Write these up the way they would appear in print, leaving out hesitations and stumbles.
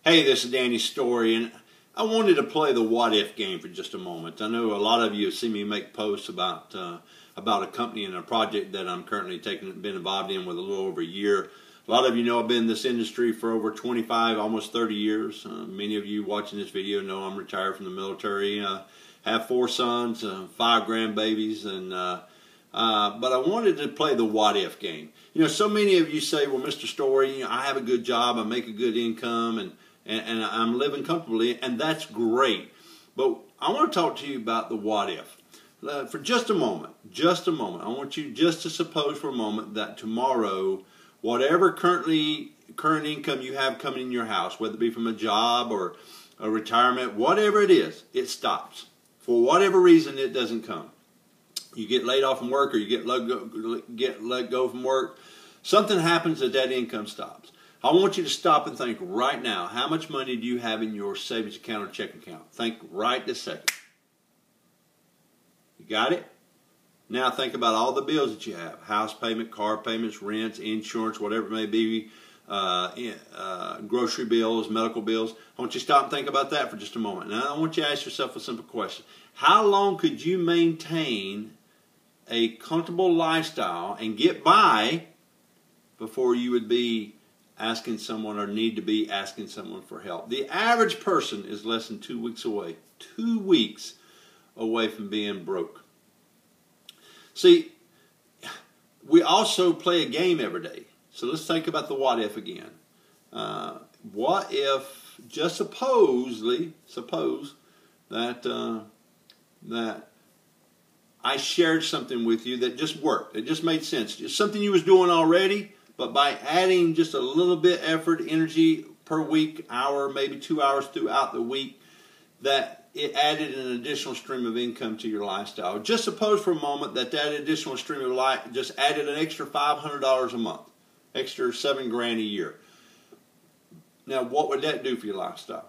Hey, this is Danny Storie, and I wanted to play the what if game for just a moment. I know a lot of you have seen me make posts about a company and a project that I'm currently been involved in with a little over a year. A lot of you know I've been in this industry for over 25, almost 30 years. Many of you watching this video know I'm retired from the military. Have 4 sons, 5 grandbabies, and but I wanted to play the what if game. You know, so many of you say, well, Mr. Storie, you know, I have a good job, I make a good income, and I'm living comfortably, and that's great. But I want to talk to you about the what if. For just a moment, I want you just to suppose for a moment that tomorrow, whatever current income you have coming in your house, whether it be from a job or a retirement, whatever it is, it stops. For whatever reason, it doesn't come. You get laid off from work, or you get let go from work. Something happens that income stops. I want you to stop and think right now, how much money do you have in your savings account or checking account? Think right this second. You got it? Now think about all the bills that you have. House payment, car payments, rents, insurance, whatever it may be, grocery bills, medical bills. I want you to stop and think about that for just a moment. Now I want you to ask yourself a simple question. How long could you maintain a comfortable lifestyle and get by before you would be asking someone or need to be asking someone for help? The average person is less than 2 weeks away. 2 weeks away from being broke. See, we also play a game every day. So let's think about the what if again. What if, just suppose that I shared something with you that just worked. It just made sense. It's something you was doing already, but by adding just a little bit effort, energy per week, hour, maybe 2 hours throughout the week, that it added an additional stream of income to your lifestyle. Just suppose for a moment that additional stream of life just added an extra $500 a month, extra $7 grand a year. Now, what would that do for your lifestyle?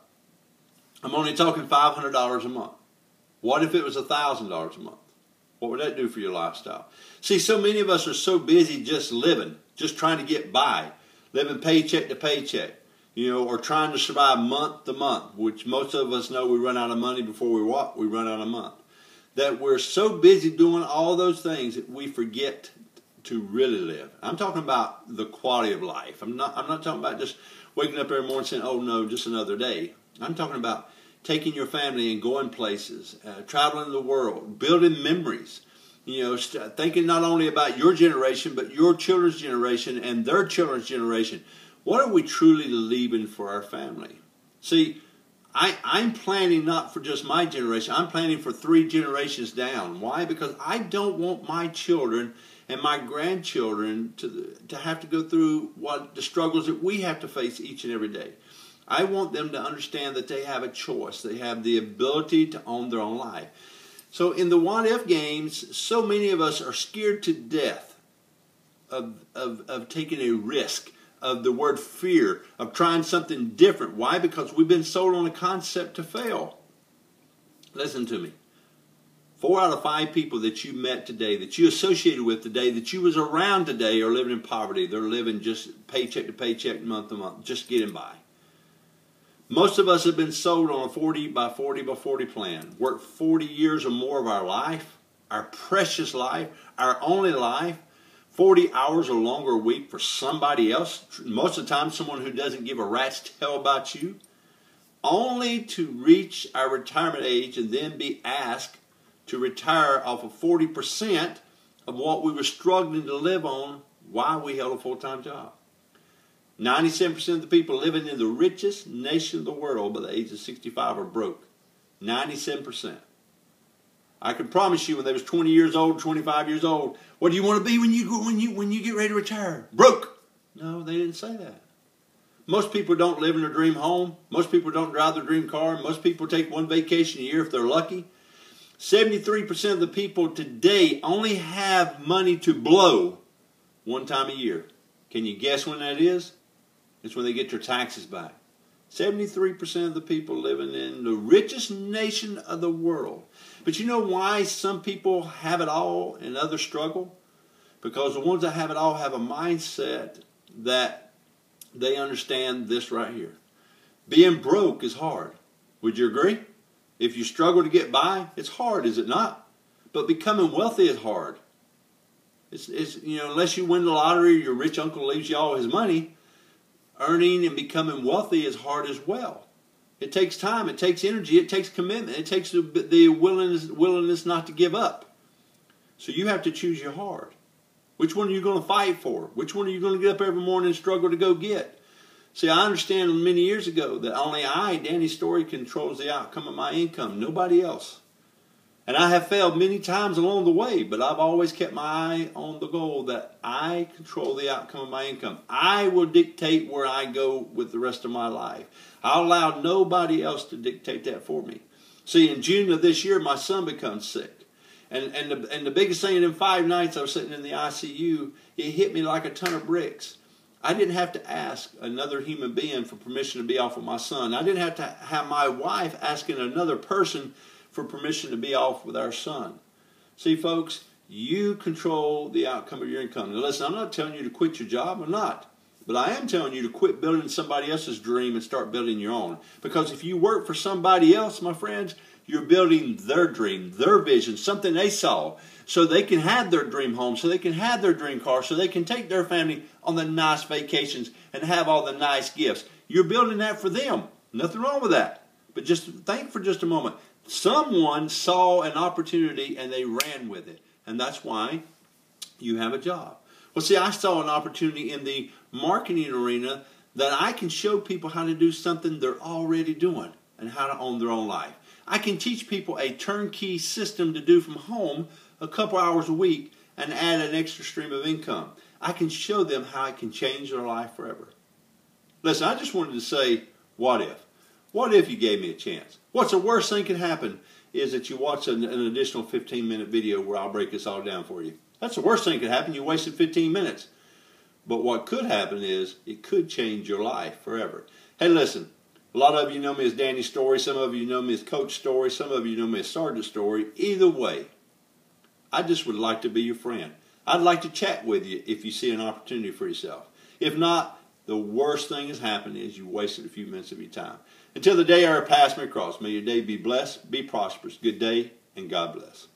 I'm only talking $500 a month. What if it was $1,000 a month? What would that do for your lifestyle? See, so many of us are so busy just living, just trying to get by, living paycheck to paycheck, you know, or trying to survive month to month, which most of us know we run out of money before we run out of month. That we're so busy doing all those things that we forget to really live. I'm talking about the quality of life. I'm not talking about just waking up every morning saying, oh no, just another day. I'm talking about taking your family and going places, traveling the world, building memories, you know, thinking not only about your generation, but your children's generation and their children's generation. What are we truly leaving for our family? See, I'm planning not for just my generation. I'm planning for 3 generations down. Why? Because I don't want my children and my grandchildren to have to go through the struggles that we have to face each and every day. I want them to understand that they have a choice. They have the ability to own their own life. So in the what if games, so many of us are scared to death of taking a risk, of the word fear, of trying something different. Why? Because we've been sold on a concept to fail. Listen to me. 4 out of 5 people that you met today, that you associated with today, that you was around today are living in poverty. They're living just paycheck to paycheck, month to month, just getting by. Most of us have been sold on a 40 by 40 by 40 plan. Worked 40 years or more of our life, our precious life, our only life, 40 hours or longer a week for somebody else, most of the time someone who doesn't give a rat's tail about you, only to reach our retirement age and then be asked to retire off of 40% of what we were struggling to live on while we held a full-time job. 97% of the people living in the richest nation of the world by the age of 65 are broke. 97%. I can promise you, when they was 20 years old, 25 years old, what do you want to be when you get ready to retire? Broke. No, they didn't say that. Most people don't live in their dream home. Most people don't drive their dream car. Most people take 1 vacation a year if they're lucky. 73% of the people today only have money to blow 1 time a year. Can you guess when that is? It's when they get their taxes back. 73% of the people living in the richest nation of the world. But you know why some people have it all and others struggle? Because the ones that have it all have a mindset that they understand this right here. Being broke is hard. Would you agree? If you struggle to get by, it's hard, is it not? But becoming wealthy is hard. It's unless you win the lottery or your rich uncle leaves you all his money, earning and becoming wealthy is hard as well. It takes time, it takes energy, it takes commitment, it takes the willingness not to give up. So you have to choose your heart. Which one are you going to fight for? Which one are you going to get up every morning and struggle to go get? See, I understand many years ago that only I, Danny Storie, controls the outcome of my income, nobody else. And I have failed many times along the way, but I've always kept my eye on the goal that I control the outcome of my income. I will dictate where I go with the rest of my life. I'll allow nobody else to dictate that for me. See, in June of this year, my son becomes sick. And the biggest thing, in 5 nights I was sitting in the ICU, it hit me like a ton of bricks. I didn't have to ask another human being for permission to be off with my son. I didn't have to have my wife asking another person for permission to be off with our son. See, folks, you control the outcome of your income. Now, listen, I'm not telling you to quit your job. I'm not. But I am telling you to quit building somebody else's dream and start building your own. Because if you work for somebody else, my friends, you're building their dream, their vision, something they saw, so they can have their dream home, so they can have their dream car, so they can take their family on the nice vacations and have all the nice gifts. You're building that for them. Nothing wrong with that. But just think for just a moment. Someone saw an opportunity and they ran with it. And that's why you have a job. Well, see, I saw an opportunity in the marketing arena that I can show people how to do something they're already doing and how to own their own life. I can teach people a turnkey system to do from home a couple hours a week and add an extra stream of income. I can show them how it can change their life forever. Listen, I just wanted to say, what if? What if you gave me a chance? What's the worst thing that can happen is that you watch an additional 15-minute video where I'll break this all down for you. That's the worst thing that could happen. You wasted 15 minutes. But what could happen is it could change your life forever. Hey, listen, a lot of you know me as Danny Storie. Some of you know me as Coach Storie. Some of you know me as Sergeant Storie. Either way, I just would like to be your friend. I'd like to chat with you if you see an opportunity for yourself. If not, the worst thing that's happened is you wasted a few minutes of your time. Until the day I pass me across, may your day be blessed, be prosperous. Good day, and God bless.